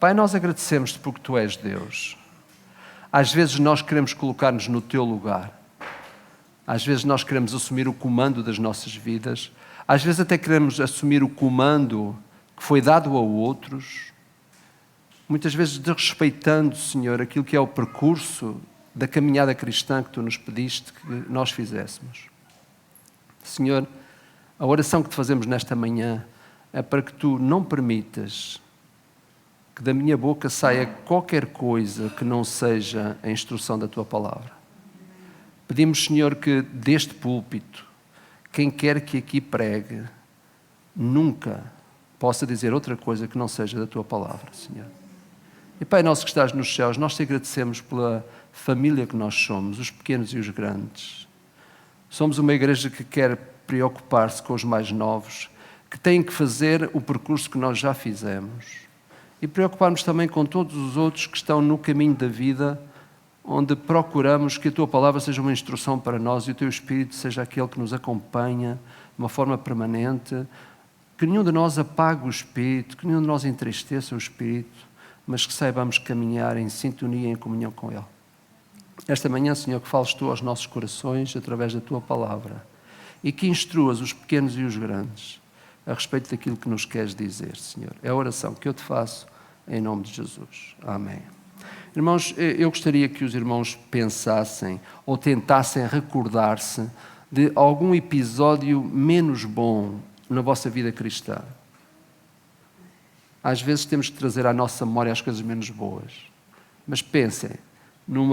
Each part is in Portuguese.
Pai, nós agradecemos-te porque Tu és Deus. Às vezes nós queremos colocar-nos no Teu lugar. Às vezes nós queremos assumir o comando das nossas vidas. Às vezes até queremos assumir o comando que foi dado a outros. Muitas vezes desrespeitando, Senhor, aquilo que é o percurso da caminhada cristã que Tu nos pediste que nós fizéssemos. Senhor, a oração que Te fazemos nesta manhã é para que Tu não permitas que da minha boca saia qualquer coisa que não seja a instrução da Tua palavra. Pedimos, Senhor, que deste púlpito, quem quer que aqui pregue, nunca possa dizer outra coisa que não seja da Tua palavra, Senhor. E Pai nosso que estás nos céus, nós Te agradecemos pela família que nós somos, os pequenos e os grandes. Somos uma igreja que quer preocupar-se com os mais novos, que têm que fazer o percurso que nós já fizemos. E preocupar-nos também com todos os outros que estão no caminho da vida, onde procuramos que a Tua palavra seja uma instrução para nós e o Teu Espírito seja aquele que nos acompanha de uma forma permanente, que nenhum de nós apague o Espírito, que nenhum de nós entristeça o Espírito, mas que saibamos caminhar em sintonia e em comunhão com Ele. Esta manhã, Senhor, que fales Tu aos nossos corações através da Tua palavra e que instruas os pequenos e os grandes a respeito daquilo que nos queres dizer, Senhor. É a oração que eu Te faço em nome de Jesus. Amém. Irmãos, eu gostaria que os irmãos pensassem ou tentassem recordar-se de algum episódio menos bom na vossa vida cristã. Às vezes temos que trazer à nossa memória as coisas menos boas. Mas pensem num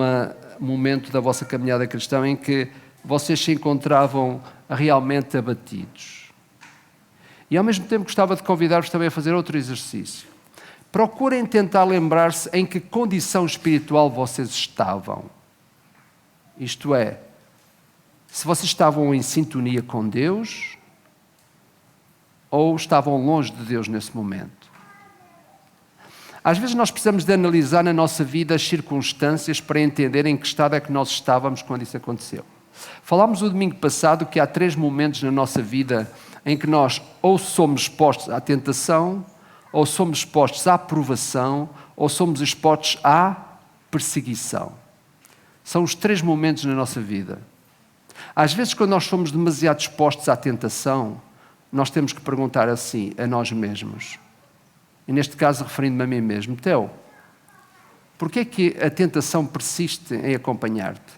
momento da vossa caminhada cristã em que vocês se encontravam realmente abatidos. E ao mesmo tempo gostava de convidar-vos também a fazer outro exercício. Procurem tentar lembrar-se em que condição espiritual vocês estavam. Isto é, se vocês estavam em sintonia com Deus ou estavam longe de Deus nesse momento. Às vezes nós precisamos de analisar na nossa vida as circunstâncias para entender em que estado é que nós estávamos quando isso aconteceu. Falámos o domingo passado que há 3 momentos na nossa vida em que nós ou somos expostos à tentação, ou somos expostos à provação, ou somos expostos à perseguição. São os 3 momentos na nossa vida. Às vezes, quando nós somos demasiado expostos à tentação, nós temos que perguntar assim a nós mesmos. E neste caso, referindo-me a mim mesmo. Teo, porquê é que a tentação persiste em acompanhar-te?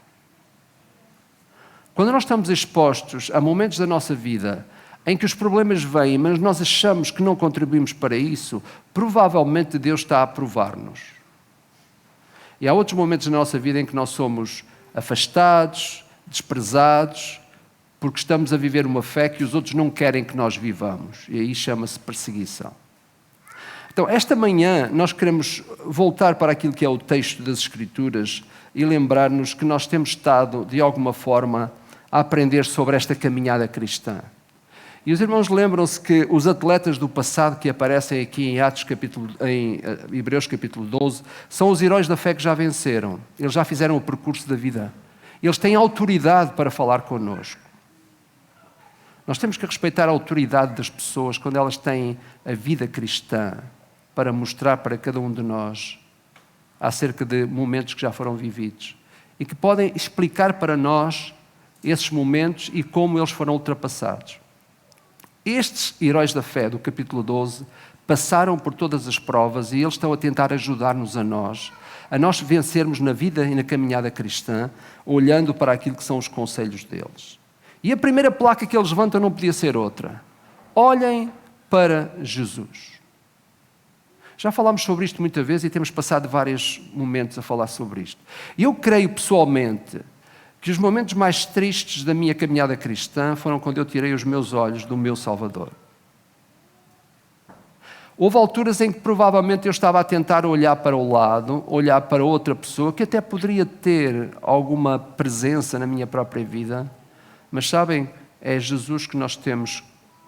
Quando nós estamos expostos a momentos da nossa vida em que os problemas vêm, mas nós achamos que não contribuímos para isso, provavelmente Deus está a provar-nos. E há outros momentos na nossa vida em que nós somos afastados, desprezados, porque estamos a viver uma fé que os outros não querem que nós vivamos. E aí chama-se perseguição. Então, esta manhã, nós queremos voltar para aquilo que é o texto das Escrituras e lembrar-nos que nós temos estado, de alguma forma, a aprender sobre esta caminhada cristã. E os irmãos lembram-se que os atletas do passado que aparecem aqui em Hebreus capítulo 12 são os heróis da fé que já venceram. Eles já fizeram o percurso da vida. Eles têm autoridade para falar connosco. Nós temos que respeitar a autoridade das pessoas quando elas têm a vida cristã para mostrar para cada um de nós acerca de momentos que já foram vividos e que podem explicar para nós esses momentos e como eles foram ultrapassados. Estes heróis da fé do capítulo 12 passaram por todas as provas e eles estão a tentar ajudar-nos a nós vencermos na vida e na caminhada cristã, olhando para aquilo que são os conselhos deles. E a primeira placa que eles levantam não podia ser outra. Olhem para Jesus. Já falámos sobre isto muitas vezes e temos passado vários momentos a falar sobre isto. E eu creio pessoalmente que os momentos mais tristes da minha caminhada cristã foram quando eu tirei os meus olhos do meu Salvador. Houve alturas em que provavelmente eu estava a tentar olhar para o lado, olhar para outra pessoa que até poderia ter alguma presença na minha própria vida, mas sabem, é Jesus que nós temos,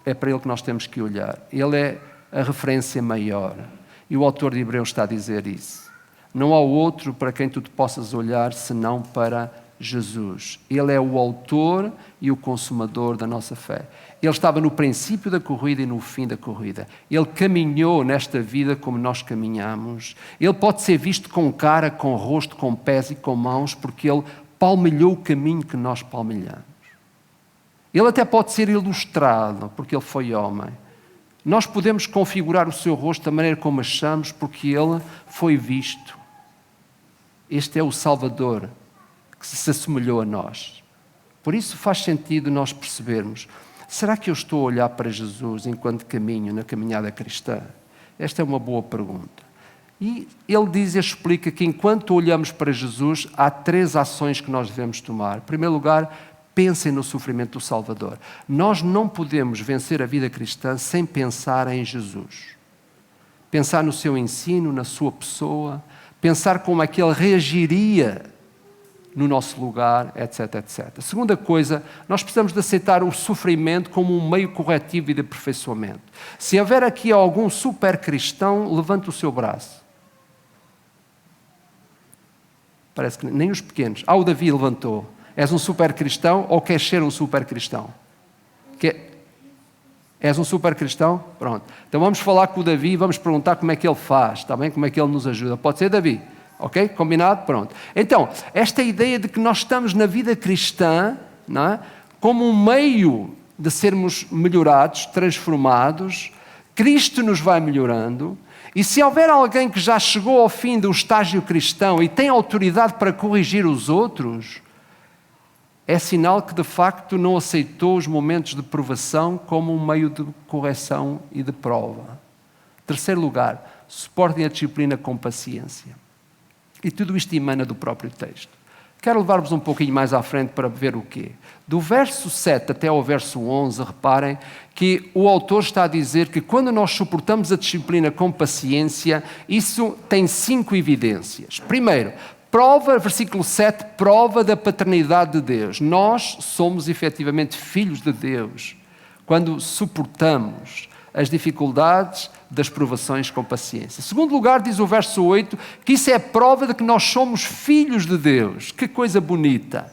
é para Ele que nós temos que olhar. Ele é a referência maior. E o autor de Hebreus está a dizer isso. Não há outro para quem tu te possas olhar senão para Jesus. Ele é o autor e o consumador da nossa fé. Ele estava no princípio da corrida e no fim da corrida. Ele caminhou nesta vida como nós caminhamos. Ele pode ser visto com cara, com rosto, com pés e com mãos, porque ele palmilhou o caminho que nós palmilhamos. Ele até pode ser ilustrado, porque ele foi homem. Nós podemos configurar o seu rosto da maneira como achamos, porque ele foi visto. Este é o Salvador que se assemelhou a nós. Por isso faz sentido nós percebermos, será que eu estou a olhar para Jesus enquanto caminho na caminhada cristã? Esta é uma boa pergunta. E ele diz e explica que enquanto olhamos para Jesus, há 3 ações que nós devemos tomar. Em primeiro lugar, pensem no sofrimento do Salvador. Nós não podemos vencer a vida cristã sem pensar em Jesus. Pensar no seu ensino, na sua pessoa, pensar como é que ele reagiria no nosso lugar, etc, etc. Segunda coisa, nós precisamos de aceitar o sofrimento como um meio corretivo e de aperfeiçoamento. Se houver aqui algum super cristão, levante o seu braço. Parece que nem os pequenos. O Davi levantou. És um super cristão ou queres ser um super cristão? És um super cristão? Pronto. Então vamos falar com o Davi e vamos perguntar como é que ele faz, está bem? Como é que ele nos ajuda. Pode ser, Davi? Ok? Combinado? Pronto. Então, esta ideia de que nós estamos na vida cristã, não é? Como um meio de sermos melhorados, transformados, Cristo nos vai melhorando, e se houver alguém que já chegou ao fim do estágio cristão e tem autoridade para corrigir os outros, é sinal que de facto não aceitou os momentos de provação como um meio de correção e de prova. Terceiro lugar, suportem a disciplina com paciência. E tudo isto emana do próprio texto. Quero levar-vos um pouquinho mais à frente para ver o quê. Do verso 7 até ao verso 11, reparem que o autor está a dizer que quando nós suportamos a disciplina com paciência, isso tem 5 evidências. Primeiro, versículo 7, prova da paternidade de Deus. Nós somos efetivamente filhos de Deus quando suportamos as dificuldades das provações com paciência. Em segundo lugar, diz o verso 8, que isso é prova de que nós somos filhos de Deus. Que coisa bonita!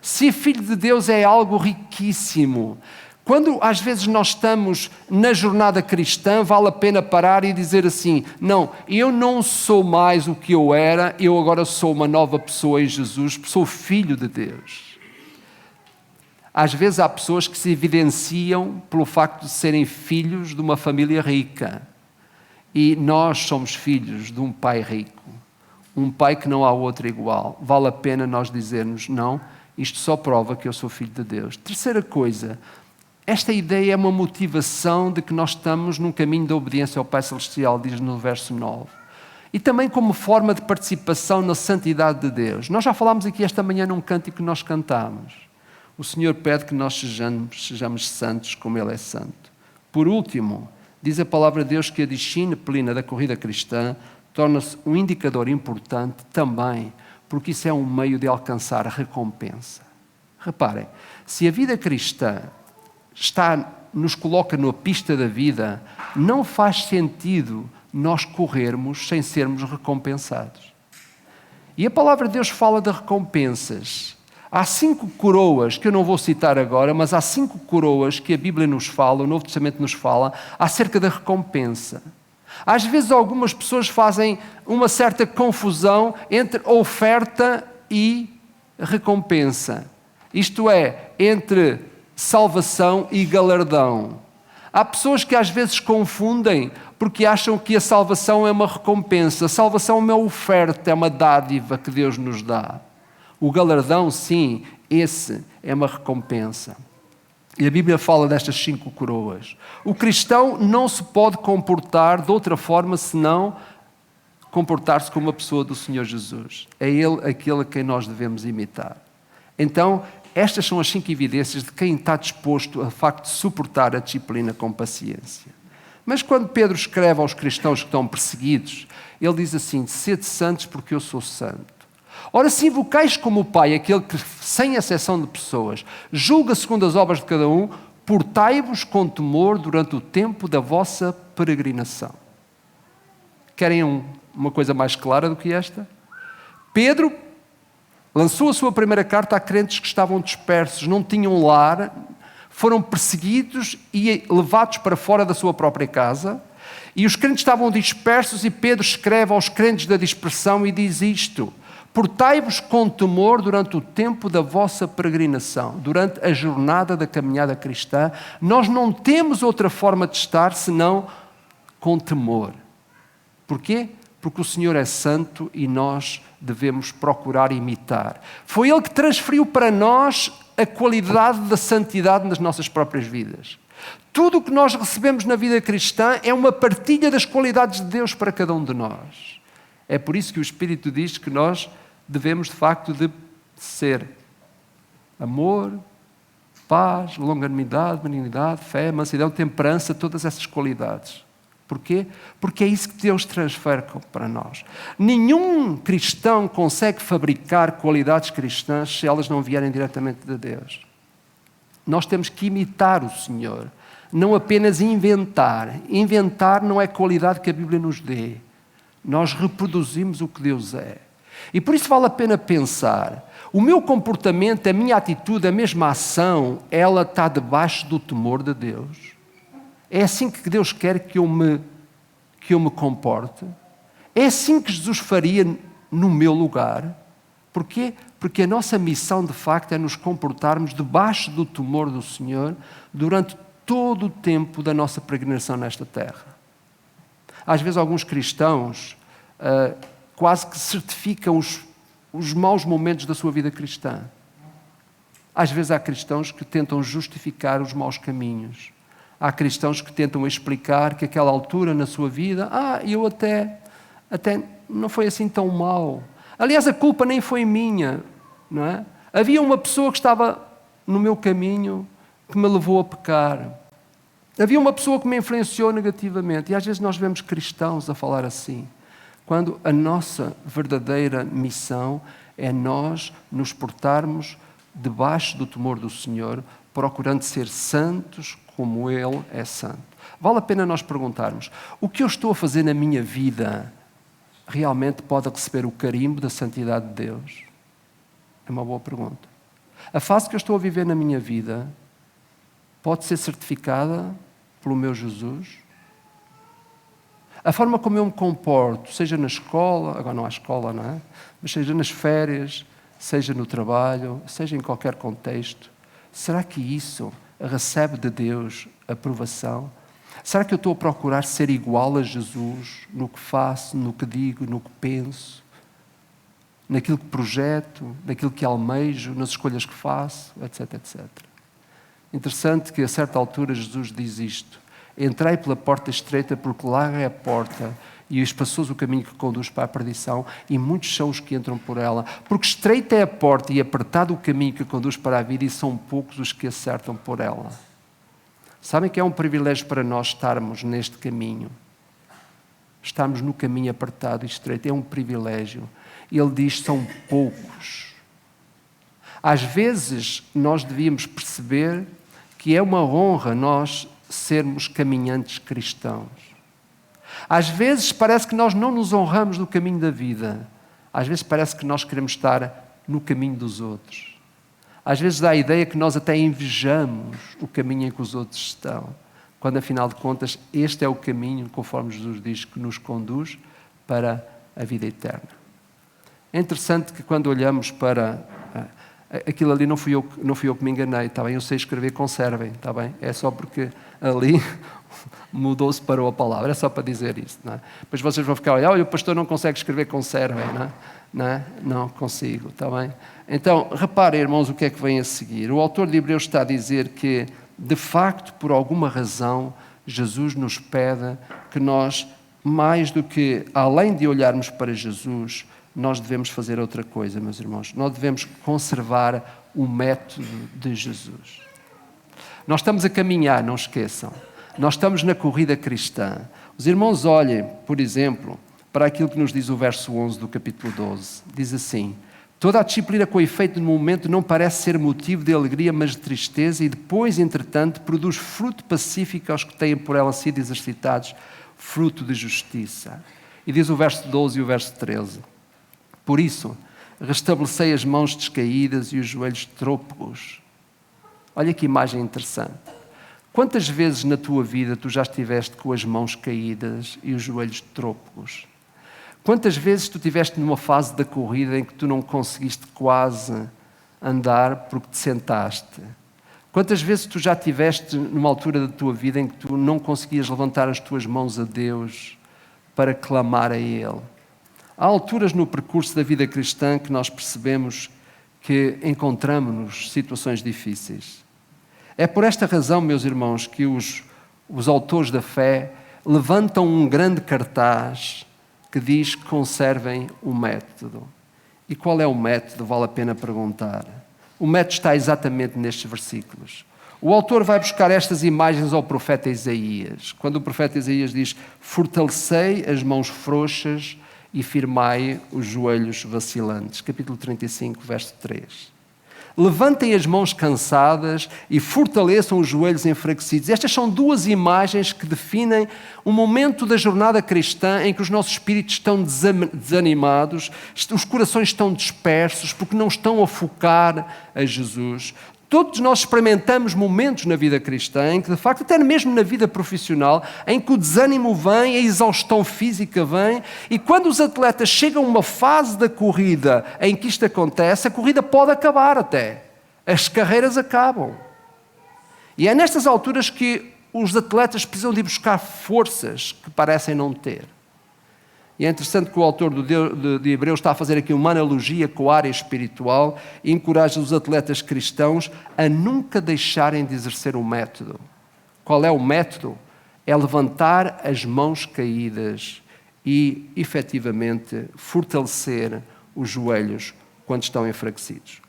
Ser filho de Deus é algo riquíssimo. Quando às vezes nós estamos na jornada cristã, vale a pena parar e dizer assim, não, eu não sou mais o que eu era, eu agora sou uma nova pessoa em Jesus, sou filho de Deus. Às vezes há pessoas que se evidenciam pelo facto de serem filhos de uma família rica. E nós somos filhos de um pai rico. Um pai que não há outro igual. Vale a pena nós dizermos, não, isto só prova que eu sou filho de Deus. Terceira coisa, esta ideia é uma motivação de que nós estamos num caminho da obediência ao Pai Celestial, diz no verso 9. E também como forma de participação na santidade de Deus. Nós já falámos aqui esta manhã num cântico que nós cantamos. O Senhor pede que nós sejamos santos como Ele é santo. Por último, diz a palavra de Deus que a disciplina da corrida cristã torna-se um indicador importante também, porque isso é um meio de alcançar a recompensa. Reparem, se a vida cristã nos coloca na pista da vida, não faz sentido nós corrermos sem sermos recompensados. E a palavra de Deus fala de recompensas. Há 5 coroas, que eu não vou citar agora, mas há 5 coroas que a Bíblia nos fala, o Novo Testamento nos fala, acerca da recompensa. Às vezes algumas pessoas fazem uma certa confusão entre oferta e recompensa. Isto é, entre salvação e galardão. Há pessoas que às vezes confundem porque acham que a salvação é uma recompensa. A salvação é uma oferta, é uma dádiva que Deus nos dá. O galardão, sim, esse é uma recompensa. E a Bíblia fala destas 5 coroas. O cristão não se pode comportar de outra forma senão comportar-se como a pessoa do Senhor Jesus. É Ele aquele a quem nós devemos imitar. Então, estas são as 5 evidências de quem está disposto a facto de suportar a disciplina com paciência. Mas quando Pedro escreve aos cristãos que estão perseguidos, ele diz assim, sede santos porque eu sou santo. Ora, se invocais como o Pai, aquele que, sem exceção de pessoas, julga segundo as obras de cada um, portai-vos com temor durante o tempo da vossa peregrinação. Querem uma coisa mais clara do que esta? Pedro Lançou a sua primeira carta a crentes que estavam dispersos, não tinham lar, foram perseguidos e levados para fora da sua própria casa. E os crentes estavam dispersos e Pedro escreve aos crentes da dispersão e diz isto: portai-vos com temor durante o tempo da vossa peregrinação, durante a jornada da caminhada cristã. Nós não temos outra forma de estar senão com temor. Porquê? Porque o Senhor é santo e nós devemos procurar imitar. Foi Ele que transferiu para nós a qualidade da santidade nas nossas próprias vidas. Tudo o que nós recebemos na vida cristã é uma partilha das qualidades de Deus para cada um de nós. É por isso que o Espírito diz que nós devemos, de facto, de ser amor, paz, longanimidade, benignidade, fé, mansidão, temperança, todas essas qualidades. Porquê? Porque é isso que Deus transfere para nós. Nenhum cristão consegue fabricar qualidades cristãs se elas não vierem diretamente de Deus. Nós temos que imitar o Senhor, não apenas inventar. Inventar não é qualidade que a Bíblia nos dê. Nós reproduzimos o que Deus é. E por isso vale a pena pensar, o meu comportamento, a minha atitude, a mesma ação, ela está debaixo do temor de Deus. É assim que Deus quer que eu me comporte? É assim que Jesus faria no meu lugar? Porquê? Porque a nossa missão, de facto, é nos comportarmos debaixo do temor do Senhor durante todo o tempo da nossa peregrinação nesta terra. Às vezes, alguns cristãos quase que certificam os maus momentos da sua vida cristã. Às vezes, há cristãos que tentam justificar os maus caminhos. Há cristãos que tentam explicar que aquela altura na sua vida, eu até não foi assim tão mal. Aliás, a culpa nem foi minha, não é? Havia uma pessoa que estava no meu caminho que me levou a pecar. Havia uma pessoa que me influenciou negativamente. E às vezes nós vemos cristãos a falar assim, quando a nossa verdadeira missão é nós nos portarmos debaixo do temor do Senhor, procurando ser santos como Ele é santo. Vale a pena nós perguntarmos, o que eu estou a fazer na minha vida realmente pode receber o carimbo da santidade de Deus? É uma boa pergunta. A fase que eu estou a viver na minha vida pode ser certificada pelo meu Jesus? A forma como eu me comporto, seja na escola, agora não há escola, não é? Mas seja nas férias, seja no trabalho, seja em qualquer contexto, será que isso recebe de Deus aprovação? Será que eu estou a procurar ser igual a Jesus no que faço, no que digo, no que penso, naquilo que projeto, naquilo que almejo, nas escolhas que faço, etc, etc. Interessante que a certa altura Jesus diz isto: entrai pela porta estreita, porque larga é a porta e espaçoso o caminho que conduz para a perdição, e muitos são os que entram por ela. Porque estreita é a porta e apertado o caminho que conduz para a vida, e são poucos os que acertam por ela. Sabem que é um privilégio para nós estarmos neste caminho? Estarmos no caminho apertado e estreito, é um privilégio. Ele diz, são poucos. Às vezes nós devíamos perceber que é uma honra nós sermos caminhantes cristãos. Às vezes parece que nós não nos honramos no caminho da vida. Às vezes parece que nós queremos estar no caminho dos outros. Às vezes dá a ideia que nós até invejamos o caminho em que os outros estão, quando afinal de contas este é o caminho, conforme Jesus diz, que nos conduz para a vida eterna. É interessante que quando olhamos para aquilo ali, não fui eu que me enganei, está bem? Eu sei escrever conservem, está bem? É só porque ali mudou-se para a palavra, é só para dizer isso, não é? Depois vocês vão ficar, olha, o pastor não consegue escrever conservem, não é? Não consigo, está bem? Então, reparem, irmãos, o que é que vem a seguir. O autor de Hebreus está a dizer que, de facto, por alguma razão, Jesus nos pede que nós, mais do que, além de olharmos para Jesus, nós devemos fazer outra coisa, meus irmãos. Nós devemos conservar o método de Jesus. Nós estamos a caminhar, não esqueçam. Nós estamos na corrida cristã. Os irmãos olhem, por exemplo, para aquilo que nos diz o verso 11 do capítulo 12. Diz assim: toda a disciplina com efeito no momento não parece ser motivo de alegria, mas de tristeza, e depois, entretanto, produz fruto pacífico aos que têm por ela sido exercitados, fruto de justiça. E diz o verso 12 e o verso 13: por isso, Restabelecei as mãos descaídas e os joelhos trôpegos. Olha que imagem interessante. Quantas vezes na tua vida tu já estiveste com as mãos caídas e os joelhos trôpegos? Quantas vezes tu estiveste numa fase da corrida em que tu não conseguiste quase andar porque te sentaste? Quantas vezes tu já estiveste numa altura da tua vida em que tu não conseguias levantar as tuas mãos a Deus para clamar a Ele? Há alturas no percurso da vida cristã que nós percebemos que encontramos-nos situações difíceis. É por esta razão, meus irmãos, que os autores da fé levantam um grande cartaz que diz que conservem o método. E qual é o método? Vale a pena perguntar. O método está exatamente nestes versículos. O autor vai buscar estas imagens ao profeta Isaías. Quando o profeta Isaías diz: fortalecei as mãos frouxas e firmai os joelhos vacilantes. Capítulo 35, verso 3. Levantem as mãos cansadas e fortaleçam os joelhos enfraquecidos. Estas são duas imagens que definem um momento da jornada cristã em que os nossos espíritos estão desanimados, os corações estão dispersos porque não estão a focar a Jesus. Todos nós experimentamos momentos na vida cristã em que, de facto, até mesmo na vida profissional, em que o desânimo vem, a exaustão física vem, e quando os atletas chegam a uma fase da corrida em que isto acontece, a corrida pode acabar até. As carreiras acabam. E é nestas alturas que os atletas precisam de buscar forças que parecem não ter. E é interessante que o autor de Hebreus está a fazer aqui uma analogia com a área espiritual e encoraja os atletas cristãos a nunca deixarem de exercer o método. Qual é o método? É levantar as mãos caídas e, efetivamente, fortalecer os joelhos quando estão enfraquecidos.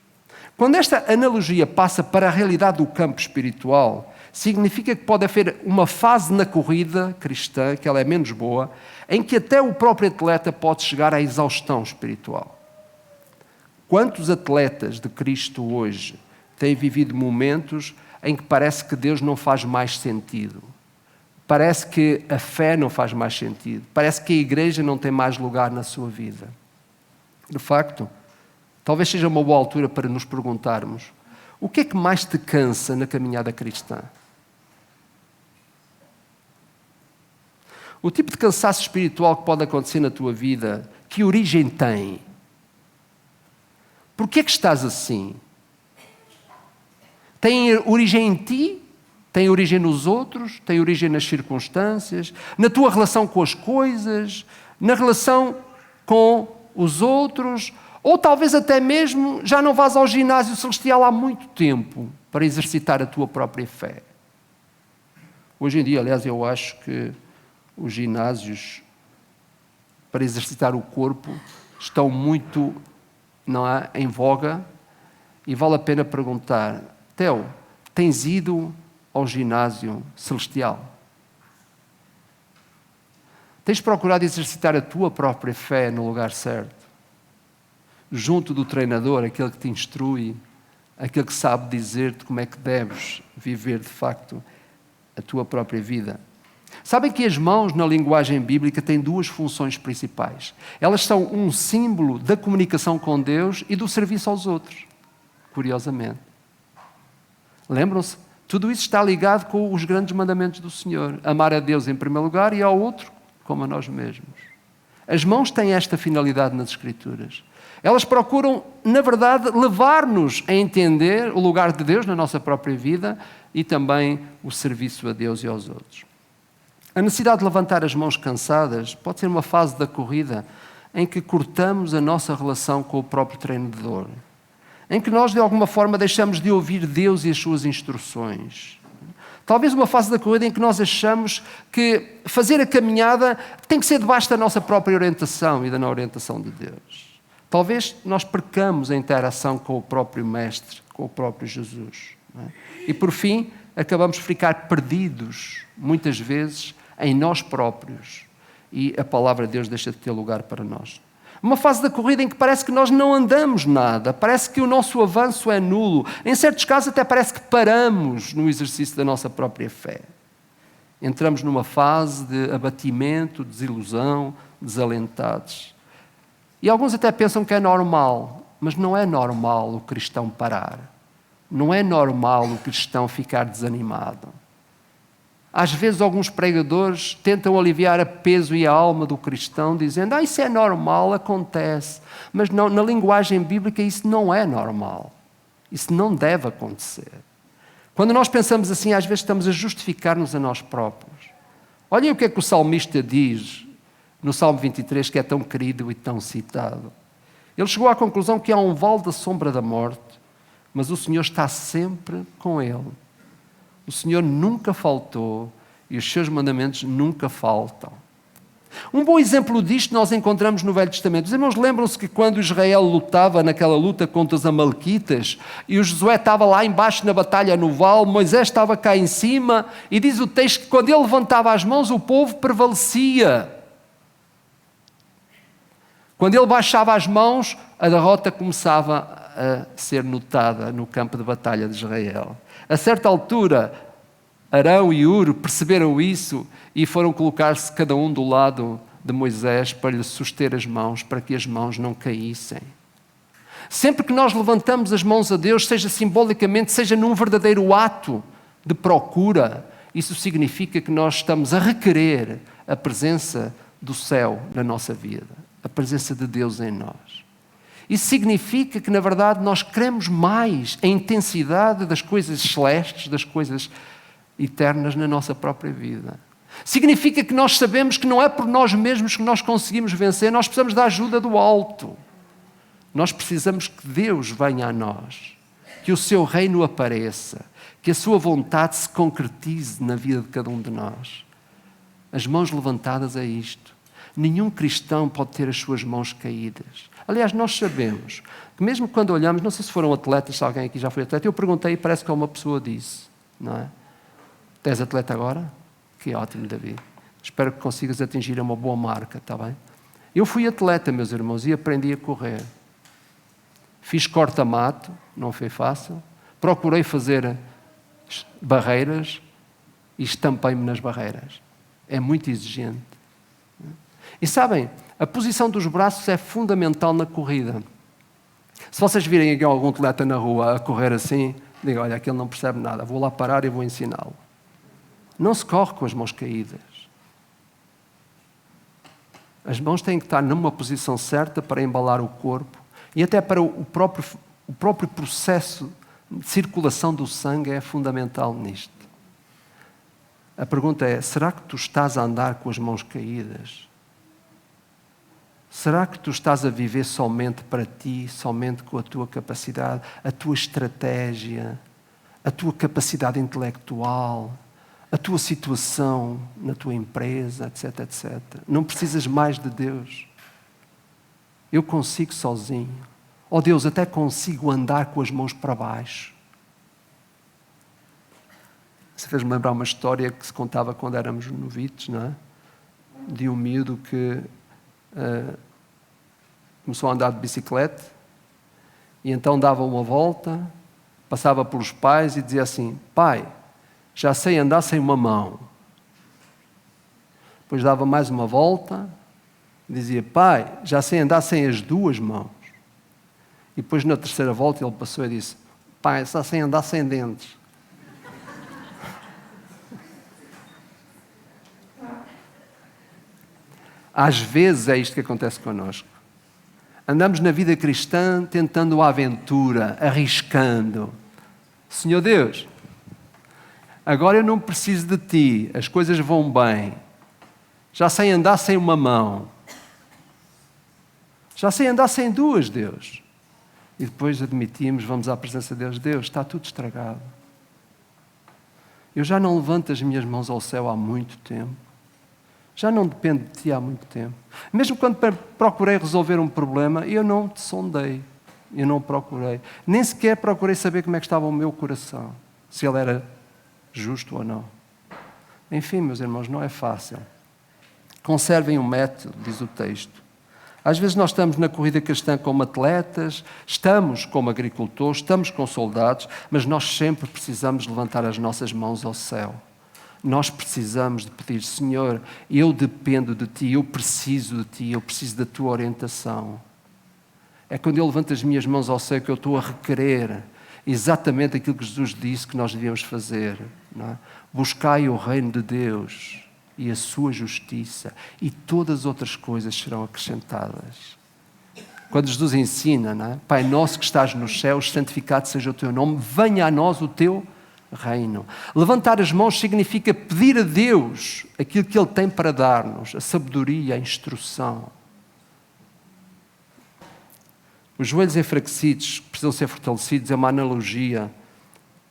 Quando esta analogia passa para a realidade do campo espiritual, significa que pode haver uma fase na corrida cristã, que ela é menos boa, em que até o próprio atleta pode chegar à exaustão espiritual. Quantos atletas de Cristo hoje têm vivido momentos em que parece que Deus não faz mais sentido? Parece que a fé não faz mais sentido. Parece que a igreja não tem mais lugar na sua vida. De facto, talvez seja uma boa altura para nos perguntarmos: o que é que mais te cansa na caminhada cristã? O tipo de cansaço espiritual que pode acontecer na tua vida, que origem tem? Por que é que estás assim? Tem origem em ti? Tem origem nos outros? Tem origem nas circunstâncias? Na tua relação com as coisas? Na relação com os outros? Ou talvez até mesmo já não vás ao ginásio celestial há muito tempo para exercitar a tua própria fé. Hoje em dia, aliás, eu acho que os ginásios para exercitar o corpo estão muito, não é, em voga, e vale a pena perguntar: Teo, tens ido ao ginásio celestial? Tens procurado exercitar a tua própria fé no lugar certo? Junto do treinador, aquele que te instrui, aquele que sabe dizer-te como é que deves viver de facto a tua própria vida. Sabem que as mãos na linguagem bíblica têm duas funções principais. Elas são um símbolo da comunicação com Deus e do serviço aos outros, curiosamente. Lembram-se? Tudo isso está ligado com os grandes mandamentos do Senhor. Amar a Deus em primeiro lugar e ao outro como a nós mesmos. As mãos têm esta finalidade nas Escrituras. Elas procuram, na verdade, levar-nos a entender o lugar de Deus na nossa própria vida e também o serviço a Deus e aos outros. A necessidade de levantar as mãos cansadas pode ser uma fase da corrida em que cortamos a nossa relação com o próprio treinador, em que nós, de alguma forma, deixamos de ouvir Deus e as suas instruções. Talvez uma fase da corrida em que nós achamos que fazer a caminhada tem que ser debaixo da nossa própria orientação e da orientação de Deus. Talvez nós percamos a interação com o próprio Mestre, com o próprio Jesus. Não é? E, por fim, acabamos de ficar perdidos, muitas vezes, em nós próprios. E a palavra de Deus deixa de ter lugar para nós. Uma fase da corrida em que parece que nós não andamos nada, parece que o nosso avanço é nulo. Em certos casos até parece que paramos no exercício da nossa própria fé. Entramos numa fase de abatimento, desilusão, desalentados. E alguns até pensam que é normal. mas não é normal o cristão parar. Não é normal o cristão ficar desanimado. Às vezes alguns pregadores tentam aliviar a peso e a alma do cristão, dizendo, isso é normal, acontece. Mas não, na linguagem bíblica isso não é normal. Isso não deve acontecer. Quando nós pensamos assim, às vezes estamos a justificar-nos a nós próprios. Olhem o que é que o salmista diz no Salmo 23, que é tão querido e tão citado. Ele chegou à conclusão que há um vale da sombra da morte, mas o Senhor está sempre com ele. O Senhor nunca faltou e os seus mandamentos nunca faltam. Um bom exemplo disto nós encontramos no Velho Testamento. Os irmãos lembram-se que quando Israel lutava naquela luta contra os amalequitas e o Josué estava lá embaixo na batalha no vale, Moisés estava cá em cima e diz o texto que quando ele levantava as mãos o povo prevalecia. Quando ele baixava as mãos, a derrota começava a ser notada no campo de batalha de Israel. A certa altura, Arão e Hur perceberam isso e foram colocar-se cada um do lado de Moisés para lhe suster as mãos, para que as mãos não caíssem. Sempre que nós levantamos as mãos a Deus, seja simbolicamente, seja num verdadeiro ato de procura, isso significa que nós estamos a requerer a presença do céu na nossa vida, a presença de Deus em nós. Isso significa que, na verdade, nós queremos mais a intensidade das coisas celestes, das coisas eternas na nossa própria vida. Significa que nós sabemos que não é por nós mesmos que nós conseguimos vencer, nós precisamos da ajuda do alto. Nós precisamos que Deus venha a nós, que o seu reino apareça, que a sua vontade se concretize na vida de cada um de nós. As mãos levantadas é isto. Nenhum cristão pode ter as suas mãos caídas. Aliás, nós sabemos que mesmo quando olhamos, não sei se foram atletas, se alguém aqui já foi atleta, eu perguntei e parece que uma pessoa disse, não é? Tu és atleta agora? Que ótimo, David. Espero que consigas atingir uma boa marca, está bem? Eu fui atleta, meus irmãos, e aprendi a correr. Fiz corta-mato, não foi fácil. Procurei fazer barreiras e estampei-me nas barreiras. É muito exigente. E sabem, a posição dos braços é fundamental na corrida. Se vocês virem aqui algum atleta na rua a correr assim, digam, olha, aquele não percebe nada, vou lá parar e vou ensiná-lo. Não se corre com as mãos caídas. As mãos têm que estar numa posição certa para embalar o corpo e até para o próprio processo de circulação do sangue é fundamental nisto. A pergunta é, será que tu estás a andar com as mãos caídas? Será que tu estás a viver somente para ti, somente com a tua capacidade, a tua estratégia, a tua capacidade intelectual, a tua situação na tua empresa, etc, etc. Não precisas mais de Deus. Eu consigo sozinho. Oh Deus, até consigo andar com as mãos para baixo. Você fez-me lembrar uma história que se contava quando éramos novitos, não é? De um miúdo que começou a andar de bicicleta e então dava uma volta, passava pelos pais e dizia assim, pai, já sei andar sem uma mão. Depois dava mais uma volta e dizia, pai, já sei andar sem as duas mãos. E depois na terceira volta ele passou e disse, pai, já sei andar sem dentes. Às vezes é isto que acontece connosco. Andamos na vida cristã tentando a aventura, arriscando. Senhor Deus, agora eu não preciso de ti, as coisas vão bem. Já sei andar sem uma mão. Já sei andar sem duas, Deus. E depois admitimos, vamos à presença de Deus. Deus, está tudo estragado. Eu já não levanto as minhas mãos ao céu há muito tempo. Já não dependo de ti há muito tempo. Mesmo quando procurei resolver um problema, eu não te sondei. Eu não procurei. Nem sequer procurei saber como é que estava o meu coração. Se ele era justo ou não. Enfim, meus irmãos, não é fácil. Conservem o método, diz o texto. Às vezes nós estamos na corrida cristã como atletas, estamos como agricultores, estamos com soldados, mas nós sempre precisamos levantar as nossas mãos ao céu. Nós precisamos de pedir, Senhor, eu dependo de Ti, eu preciso de Ti, eu preciso da Tua orientação. É quando eu levanto as minhas mãos ao céu que eu estou a requerer exatamente aquilo que Jesus disse que nós devíamos fazer. Não é? Buscai o reino de Deus e a sua justiça, e todas as outras coisas serão acrescentadas. Quando Jesus ensina, não é? Pai nosso que estás nos céus, santificado seja o teu nome, venha a nós o teu reino. Levantar as mãos significa pedir a Deus aquilo que Ele tem para dar-nos, a sabedoria, a instrução. Os joelhos enfraquecidos precisam ser fortalecidos, é uma analogia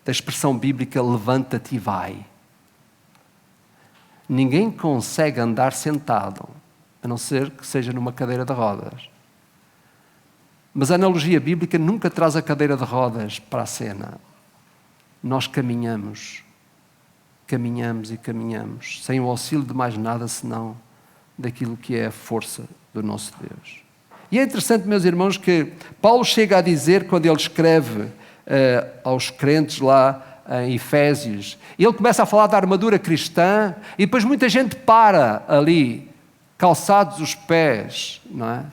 da expressão bíblica levanta-te e vai. Ninguém consegue andar sentado, a não ser que seja numa cadeira de rodas. Mas a analogia bíblica nunca traz a cadeira de rodas para a cena. Nós caminhamos e caminhamos, sem o auxílio de mais nada senão daquilo que é a força do nosso Deus. E é interessante, meus irmãos, que Paulo chega a dizer, quando ele escreve aos crentes lá em Efésios, ele começa a falar da armadura cristã e depois muita gente para ali, calçados os pés, não é?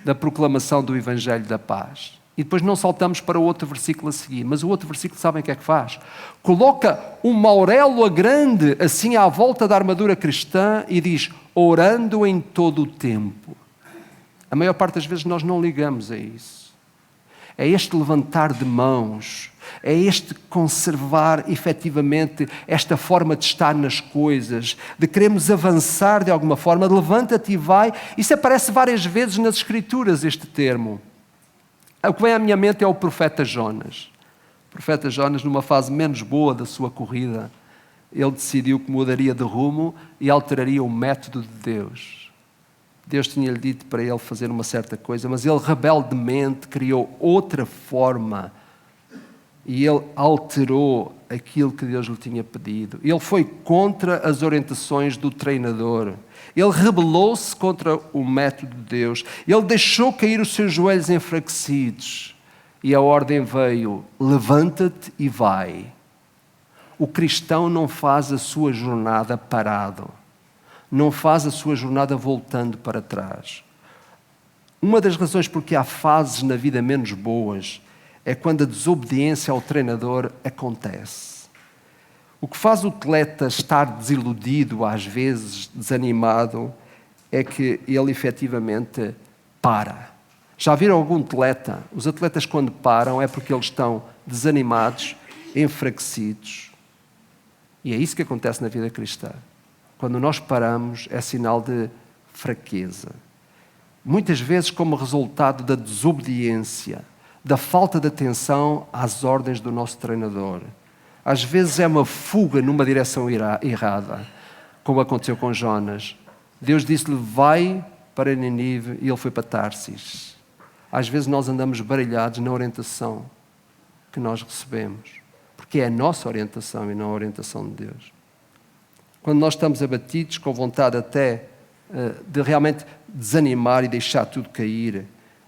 Da proclamação do Evangelho da Paz. E depois não saltamos para o outro versículo a seguir, mas o outro versículo sabem o que é que faz? Coloca uma auréola grande assim à volta da armadura cristã e diz, orando em todo o tempo. A maior parte das vezes nós não ligamos a isso. É este levantar de mãos, é este conservar efetivamente esta forma de estar nas coisas, de queremos avançar de alguma forma, levanta-te e vai. Isso aparece várias vezes nas Escrituras, este termo. O que vem à minha mente é o profeta Jonas. O profeta Jonas, numa fase menos boa da sua corrida, ele decidiu que mudaria de rumo e alteraria o método de Deus. Deus tinha-lhe dito para ele fazer uma certa coisa, mas ele rebeldemente criou outra forma e ele alterou aquilo que Deus lhe tinha pedido. Ele foi contra as orientações do treinador. Ele rebelou-se contra o método de Deus. Ele deixou cair os seus joelhos enfraquecidos. E a ordem veio, levanta-te e vai. O cristão não faz a sua jornada parado. Não faz a sua jornada voltando para trás. Uma das razões porque há fases na vida menos boas é quando a desobediência ao treinador acontece. O que faz o atleta estar desiludido, às vezes desanimado, é que ele efetivamente para. Já viram algum atleta? Os atletas quando param é porque eles estão desanimados, enfraquecidos. E é isso que acontece na vida cristã. Quando nós paramos, é sinal de fraqueza. Muitas vezes como resultado da desobediência, da falta de atenção às ordens do nosso treinador. Às vezes é uma fuga numa direção errada, como aconteceu com Jonas. Deus disse-lhe, vai para Nínive, e ele foi para Tarsis. Às vezes nós andamos baralhados na orientação que nós recebemos, porque é a nossa orientação e não a orientação de Deus. Quando nós estamos abatidos, com vontade até de realmente desanimar e deixar tudo cair,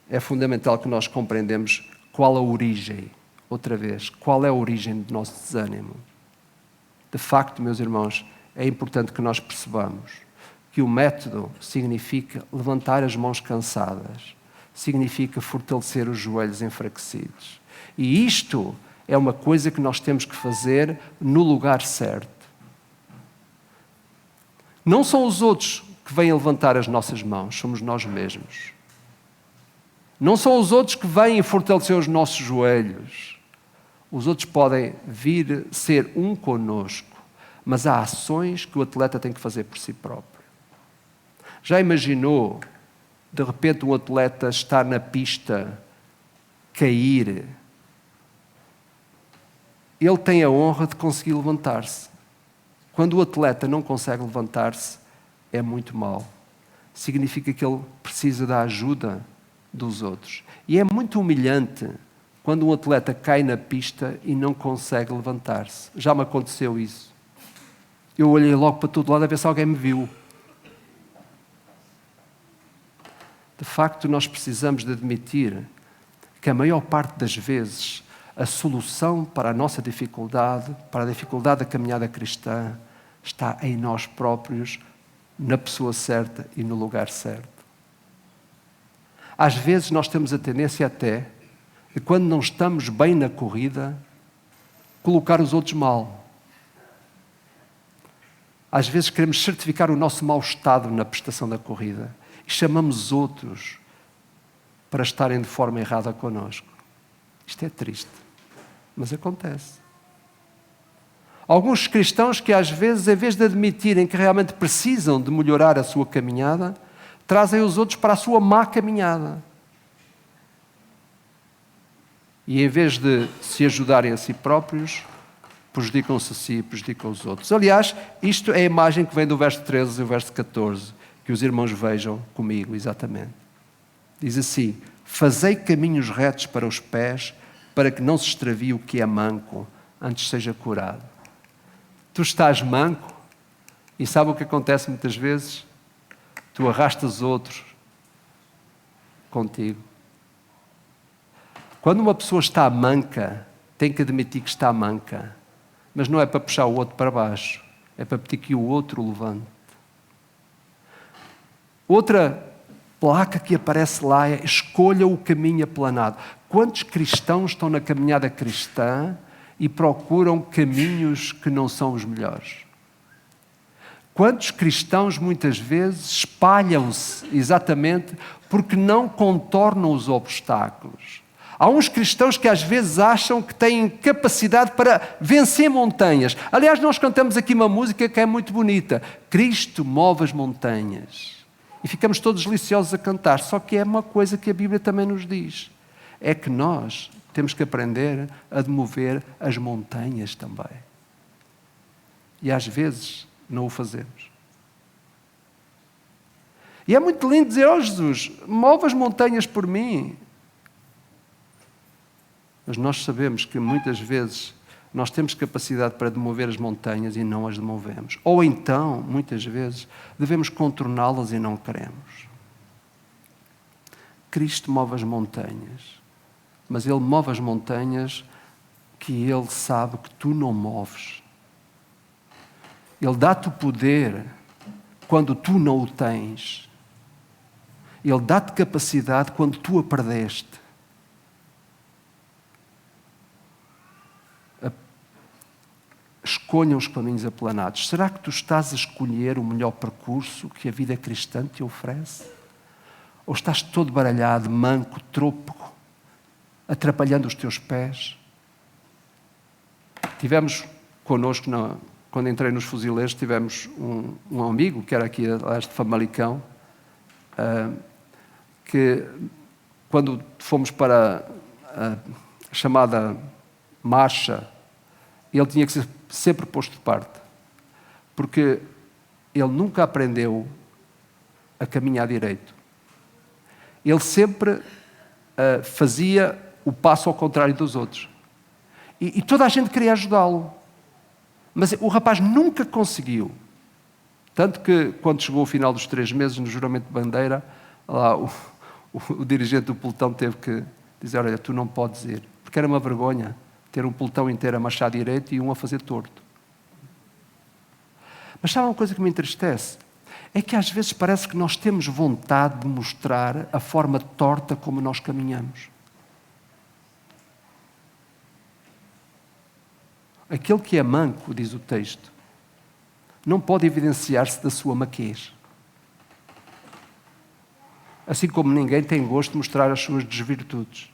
é fundamental que nós compreendemos qual a origem, outra vez, qual é a origem do nosso desânimo. De facto, meus irmãos, é importante que nós percebamos que o método significa levantar as mãos cansadas, significa fortalecer os joelhos enfraquecidos. E isto é uma coisa que nós temos que fazer no lugar certo. Não são os outros que vêm levantar as nossas mãos, somos nós mesmos. Não são os outros que vêm fortalecer os nossos joelhos. Os outros podem vir ser um conosco, mas há ações que o atleta tem que fazer por si próprio. Já imaginou, de repente, um atleta estar na pista, cair? Ele tem a honra de conseguir levantar-se. Quando o atleta não consegue levantar-se, é muito mau. Significa que ele precisa da ajuda dos outros. E é muito humilhante quando um atleta cai na pista e não consegue levantar-se. Já me aconteceu isso. Eu olhei logo para todo lado a ver se alguém me viu. De facto, nós precisamos de admitir que a maior parte das vezes a solução para a nossa dificuldade, para a dificuldade da caminhada cristã, está em nós próprios, na pessoa certa e no lugar certo. Às vezes nós temos a tendência até, de quando não estamos bem na corrida, colocar os outros mal. Às vezes queremos certificar o nosso mau estado na prestação da corrida e chamamos outros para estarem de forma errada connosco. Isto é triste, mas acontece. Alguns cristãos que às vezes, em vez de admitirem que realmente precisam de melhorar a sua caminhada, trazem os outros para a sua má caminhada. E em vez de se ajudarem a si próprios, prejudicam-se a si e prejudicam os outros. Aliás, isto é a imagem que vem do verso 13 e o verso 14, que os irmãos vejam comigo, exatamente. Diz assim: fazei caminhos retos para os pés, para que não se extravie o que é manco, antes seja curado. Tu estás manco e sabe o que acontece muitas vezes? Tu arrastas outros contigo. Quando uma pessoa está manca, tem que admitir que está manca. Mas não é para puxar o outro para baixo, é para pedir que o outro o levante. Outra placa que aparece lá é: escolha o caminho aplanado. Quantos cristãos estão na caminhada cristã e procuram caminhos que não são os melhores? Quantos cristãos muitas vezes espalham-se exatamente porque não contornam os obstáculos? Há uns cristãos que às vezes acham que têm capacidade para vencer montanhas. Aliás, nós cantamos aqui uma música que é muito bonita: Cristo move as montanhas. E ficamos todos deliciosos a cantar. Só que é uma coisa que a Bíblia também nos diz: é que nós temos que aprender a mover as montanhas também. E às vezes não o fazemos. E é muito lindo dizer: oh Jesus, move as montanhas por mim. Mas nós sabemos que muitas vezes nós temos capacidade para demover as montanhas e não as demovemos. Ou então, muitas vezes, devemos contorná-las e não queremos. Cristo move as montanhas, mas Ele move as montanhas que Ele sabe que tu não moves. Ele dá-te o poder quando tu não o tens. Ele dá-te capacidade quando tu a perdeste. Escolham os caminhos aplanados. Será que tu estás a escolher o melhor percurso que a vida cristã te oferece? Ou estás todo baralhado, manco, trôpego, atrapalhando os teus pés? Tivemos connosco, quando entrei nos Fuzileiros, tivemos um amigo, que era aqui de Famalicão, que quando fomos para a chamada marcha, ele tinha que ser sempre posto de parte, porque ele nunca aprendeu a caminhar direito. Ele sempre fazia o passo ao contrário dos outros. E toda a gente queria ajudá-lo. Mas o rapaz nunca conseguiu. Tanto que, quando chegou o final dos 3 meses, no juramento de bandeira, lá o dirigente do pelotão teve que dizer: olha, tu não podes ir. Porque era uma vergonha ter um pelotão inteiro a marchar direito e um a fazer torto. Mas sabe uma coisa que me entristece? É que às vezes parece que nós temos vontade de mostrar a forma torta como nós caminhamos. Aquele que é manco, diz o texto, não pode evidenciar-se da sua maquez. Assim como ninguém tem gosto de mostrar as suas desvirtudes.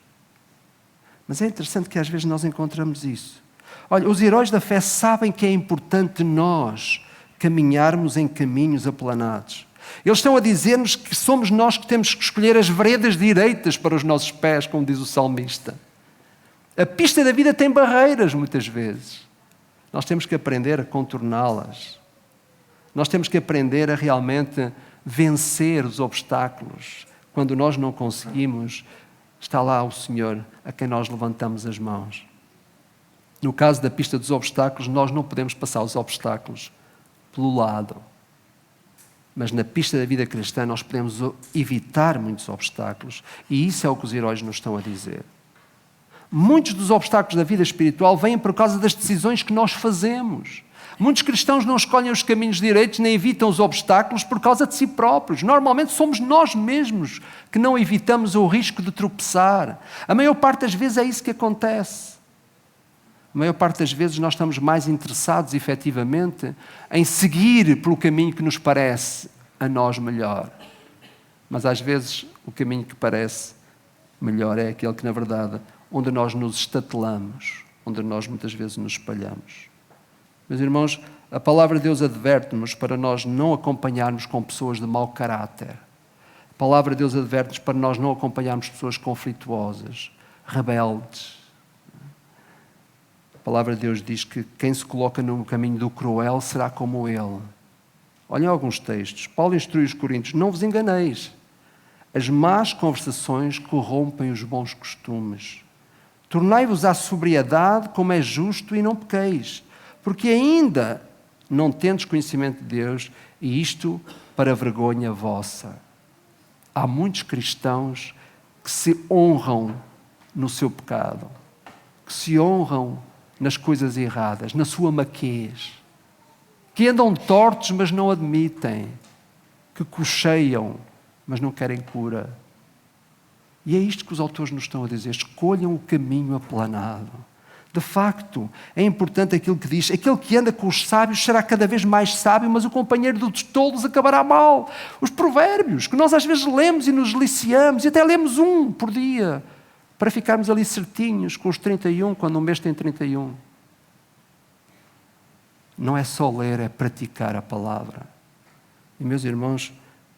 Mas é interessante que às vezes nós encontramos isso. Olha, os heróis da fé sabem que é importante nós caminharmos em caminhos aplanados. Eles estão a dizer-nos que somos nós que temos que escolher as veredas direitas para os nossos pés, como diz o salmista. A pista da vida tem barreiras, muitas vezes. Nós temos que aprender a contorná-las. Nós temos que aprender a realmente vencer os obstáculos. Quando nós não conseguimos, está lá o Senhor a quem nós levantamos as mãos. No caso da pista dos obstáculos, nós não podemos passar os obstáculos pelo lado. Mas na pista da vida cristã nós podemos evitar muitos obstáculos. E isso é o que os heróis nos estão a dizer. Muitos dos obstáculos da vida espiritual vêm por causa das decisões que nós fazemos. Muitos cristãos não escolhem os caminhos direitos nem evitam os obstáculos por causa de si próprios. Normalmente somos nós mesmos que não evitamos o risco de tropeçar. A maior parte das vezes é isso que acontece. A maior parte das vezes nós estamos mais interessados, efetivamente, em seguir pelo caminho que nos parece a nós melhor. Mas às vezes o caminho que parece melhor é aquele que, na verdade, onde nós nos estatelamos, onde nós muitas vezes nos espalhamos. Meus irmãos, a palavra de Deus adverte-nos para nós não acompanharmos com pessoas de mau caráter. A palavra de Deus adverte-nos para nós não acompanharmos pessoas conflituosas, rebeldes. A palavra de Deus diz que quem se coloca no caminho do cruel será como ele. Olhem alguns textos. Paulo instrui os coríntios: não vos enganeis. As más conversações corrompem os bons costumes. Tornai-vos à sobriedade como é justo e não pequeis, porque ainda não tendes conhecimento de Deus, e isto para vergonha vossa. Há muitos cristãos que se honram no seu pecado, que se honram nas coisas erradas, na sua maquez, que andam tortos, mas não admitem, que cocheiam, mas não querem cura. E é isto que os autores nos estão a dizer: escolham o caminho aplanado. De facto, é importante aquilo que diz: aquele que anda com os sábios será cada vez mais sábio, mas o companheiro dos tolos acabará mal. Os provérbios, que nós às vezes lemos e nos deliciamos, e até lemos um por dia, para ficarmos ali certinhos com os 31, quando o mês tem 31. Não é só ler, é praticar a palavra. E, meus irmãos,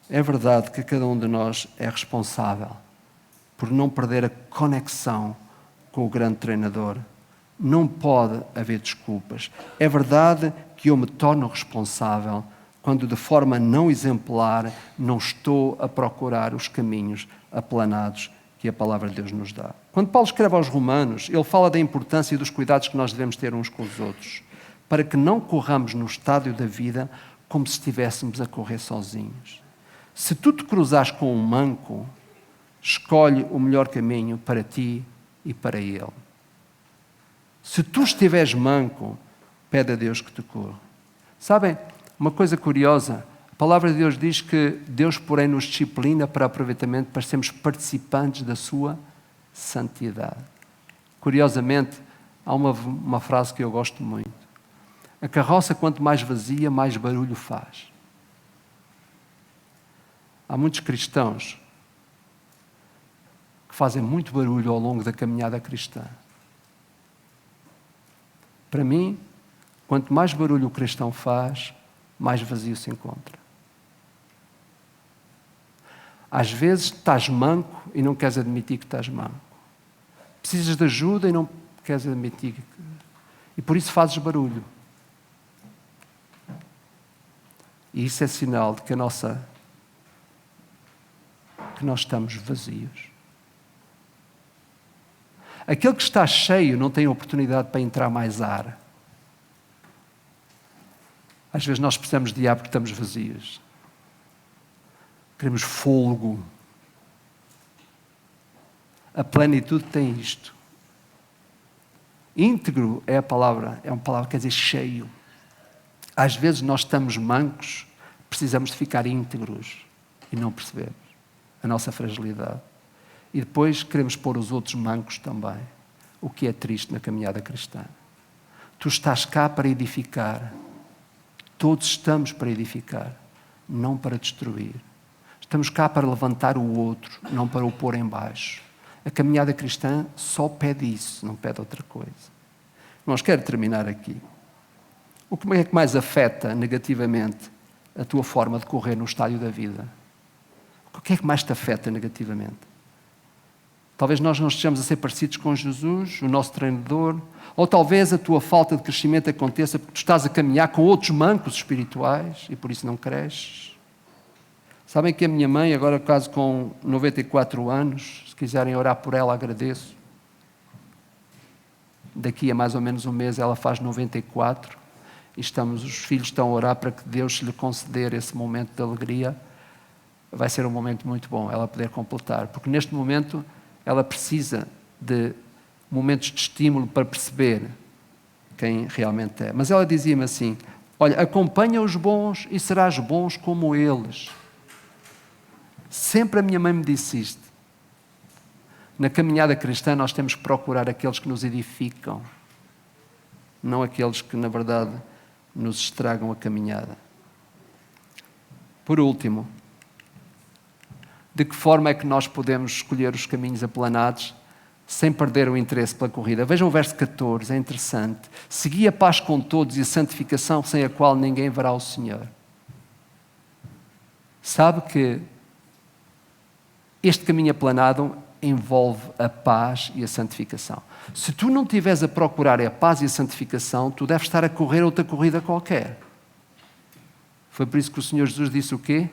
é verdade que cada um de nós é responsável por não perder a conexão com o grande treinador. Não pode haver desculpas. É verdade que eu me torno responsável quando, de forma não exemplar, não estou a procurar os caminhos aplanados que a palavra de Deus nos dá. Quando Paulo escreve aos Romanos, ele fala da importância e dos cuidados que nós devemos ter uns com os outros, para que não corramos no estádio da vida como se estivéssemos a correr sozinhos. Se tu te cruzares com um manco, escolhe o melhor caminho para ti e para ele. Se tu estiveres manco, pede a Deus que te cure. Sabem, uma coisa curiosa, a palavra de Deus diz que Deus, porém, nos disciplina para aproveitamento, para sermos participantes da sua santidade. Curiosamente, há uma frase que eu gosto muito: a carroça, quanto mais vazia, mais barulho faz. Há muitos cristãos que fazem muito barulho ao longo da caminhada cristã. Para mim, quanto mais barulho o cristão faz, mais vazio se encontra. Às vezes estás manco e não queres admitir que estás manco. Precisas de ajuda e não queres admitir. E por isso fazes barulho. E isso é sinal de que nós estamos vazios. Aquele que está cheio não tem oportunidade para entrar mais ar. Às vezes nós precisamos de ar porque estamos vazios. Queremos fôlego. A plenitude tem isto. Íntegro é uma palavra que quer dizer cheio. Às vezes nós estamos mancos, precisamos de ficar íntegros e não percebemos a nossa fragilidade. E depois queremos pôr os outros mancos também, o que é triste na caminhada cristã. Tu estás cá para edificar. Todos estamos para edificar, não para destruir. Estamos cá para levantar o outro, não para o pôr em baixo. A caminhada cristã só pede isso, não pede outra coisa. Irmãos, quero terminar aqui. O que é que mais afeta negativamente a tua forma de correr no estádio da vida? O que é que mais te afeta negativamente? Talvez nós não estejamos a ser parecidos com Jesus, o nosso treinador, ou talvez a tua falta de crescimento aconteça porque tu estás a caminhar com outros mancos espirituais e por isso não cresces. Sabem que a minha mãe, agora quase com 94 anos, se quiserem orar por ela, agradeço. Daqui a mais ou menos um mês ela faz 94 e os filhos estão a orar para que Deus lhe conceder esse momento de alegria. Vai ser um momento muito bom ela poder completar, porque neste momento ela precisa de momentos de estímulo para perceber quem realmente é. Mas ela dizia-me assim: olha, acompanha os bons e serás bons como eles. Sempre a minha mãe me disse isto. Na caminhada cristã nós temos que procurar aqueles que nos edificam, não aqueles que, na verdade, nos estragam a caminhada. Por último, de que forma é que nós podemos escolher os caminhos aplanados sem perder o interesse pela corrida? Vejam o verso 14, é interessante. Segui a paz com todos e a santificação sem a qual ninguém verá o Senhor. Sabe que este caminho aplanado envolve a paz e a santificação. Se tu não estiveres a procurar a paz e a santificação, tu deves estar a correr outra corrida qualquer. Foi por isso que o Senhor Jesus disse o quê?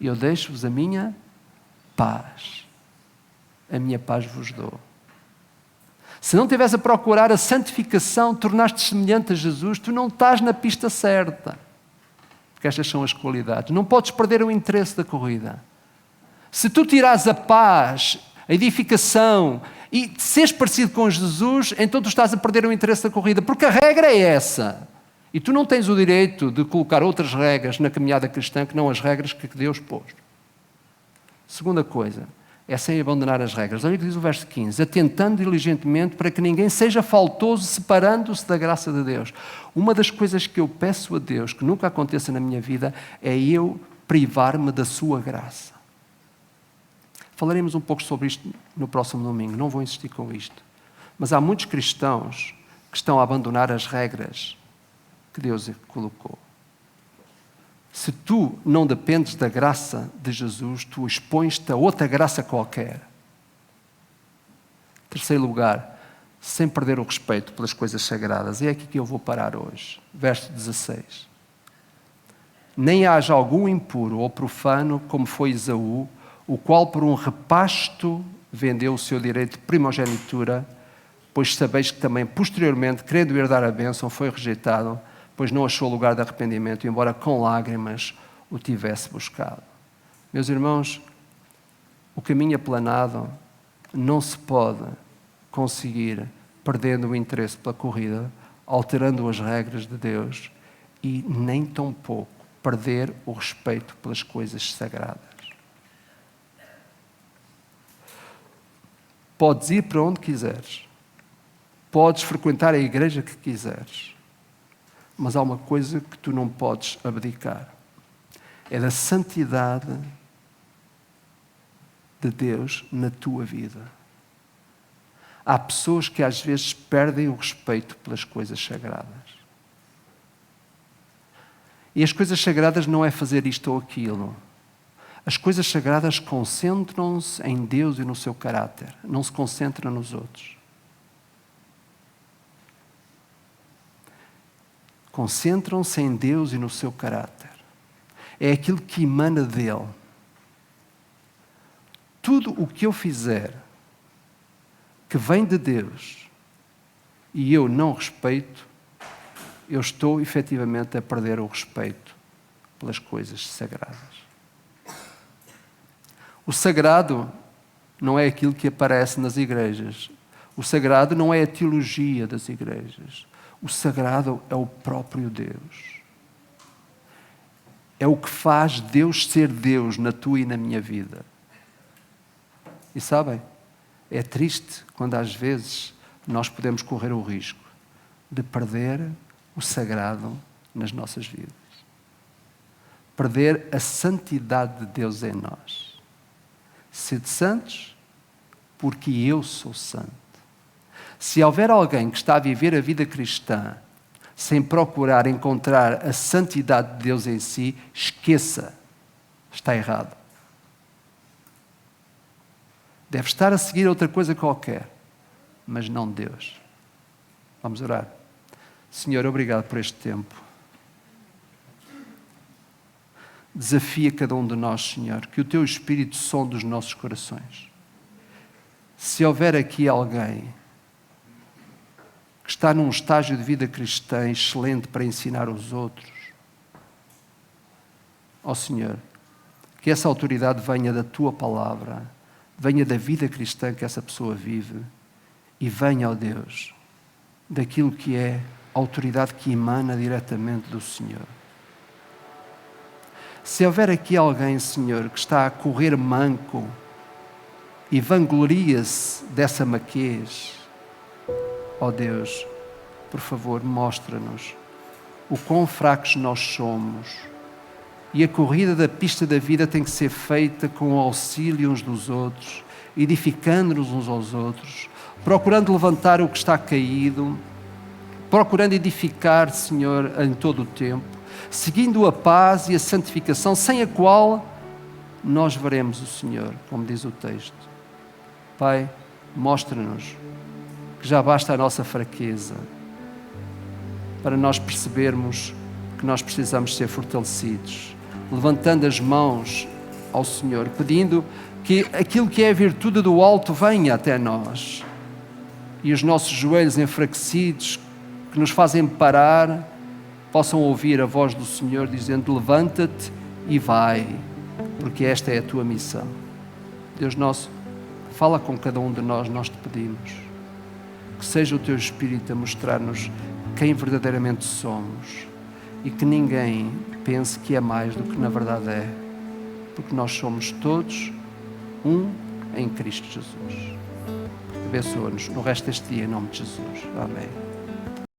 Eu deixo-vos a minha paz. A minha paz vos dou. Se não estiveres a procurar a santificação, tornaste-te semelhante a Jesus, tu não estás na pista certa. Porque estas são as qualidades. Não podes perder o interesse da corrida. Se tu tirares a paz, a edificação e seres parecido com Jesus, então tu estás a perder o interesse da corrida, porque a regra é essa. E tu não tens o direito de colocar outras regras na caminhada cristã que não as regras que Deus pôs. Segunda coisa, é sem abandonar as regras. Olha o que diz o verso 15: atentando diligentemente para que ninguém seja faltoso, separando-se da graça de Deus. Uma das coisas que eu peço a Deus que nunca aconteça na minha vida é eu privar-me da sua graça. Falaremos um pouco sobre isto no próximo domingo, não vou insistir com isto. Mas há muitos cristãos que estão a abandonar as regras que Deus colocou. Se tu não dependes da graça de Jesus, tu expões-te a outra graça qualquer. Terceiro lugar, sem perder o respeito pelas coisas sagradas. É aqui que eu vou parar hoje. Verso 16. Nem haja algum impuro ou profano, como foi Esaú, o qual por um repasto vendeu o seu direito de primogenitura, pois sabeis que também posteriormente, querendo herdar a bênção, foi rejeitado, pois não achou lugar de arrependimento, embora com lágrimas o tivesse buscado. Meus irmãos, o caminho aplanado não se pode conseguir perdendo o interesse pela corrida, alterando as regras de Deus e nem tão pouco perder o respeito pelas coisas sagradas. Podes ir para onde quiseres, podes frequentar a igreja que quiseres, mas há uma coisa que tu não podes abdicar. É da santidade de Deus na tua vida. Há pessoas que às vezes perdem o respeito pelas coisas sagradas. E as coisas sagradas não é fazer isto ou aquilo. As coisas sagradas concentram-se em Deus e no seu caráter. Não se concentram nos outros. Concentram-se em Deus e no seu caráter. É aquilo que emana dele. Tudo o que eu fizer que vem de Deus e eu não respeito, eu estou efetivamente a perder o respeito pelas coisas sagradas. O sagrado não é aquilo que aparece nas igrejas. O sagrado não é a teologia das igrejas. O sagrado é o próprio Deus. É o que faz Deus ser Deus na tua e na minha vida. E sabem, é triste quando às vezes nós podemos correr o risco de perder o sagrado nas nossas vidas. Perder a santidade de Deus em nós. Sede santos, porque eu sou santo. Se houver alguém que está a viver a vida cristã sem procurar encontrar a santidade de Deus em si, esqueça, está errado. Deve estar a seguir outra coisa qualquer, mas não Deus. Vamos orar. Senhor, obrigado por este tempo. Desafia cada um de nós, Senhor, que o Teu Espírito sonde os nossos corações. Se houver aqui alguém que está num estágio de vida cristã excelente para ensinar os outros, ó Senhor, que essa autoridade venha da Tua palavra, venha da vida cristã que essa pessoa vive e venha, ó Deus, daquilo que é a autoridade que emana diretamente do Senhor. Se houver aqui alguém, Senhor, que está a correr manco e vangloria-se dessa maquez, ó Deus, por favor, mostra-nos o quão fracos nós somos. E a corrida da pista da vida tem que ser feita com o auxílio uns dos outros, edificando-nos uns aos outros, procurando levantar o que está caído, procurando edificar, Senhor, em todo o tempo, seguindo a paz e a santificação, sem a qual nós veremos o Senhor, como diz o texto. Pai, mostra-nos que já basta a nossa fraqueza para nós percebermos que nós precisamos ser fortalecidos, levantando as mãos ao Senhor, pedindo que aquilo que é a virtude do alto venha até nós e os nossos joelhos enfraquecidos, que nos fazem parar, possam ouvir a voz do Senhor dizendo: levanta-te e vai, porque esta é a tua missão. Deus nosso, fala com cada um de nós, nós te pedimos. Que seja o teu Espírito a mostrar-nos quem verdadeiramente somos e que ninguém pense que é mais do que na verdade é, porque nós somos todos um em Cristo Jesus. Abençoa-nos no resto deste dia, em nome de Jesus. Amém.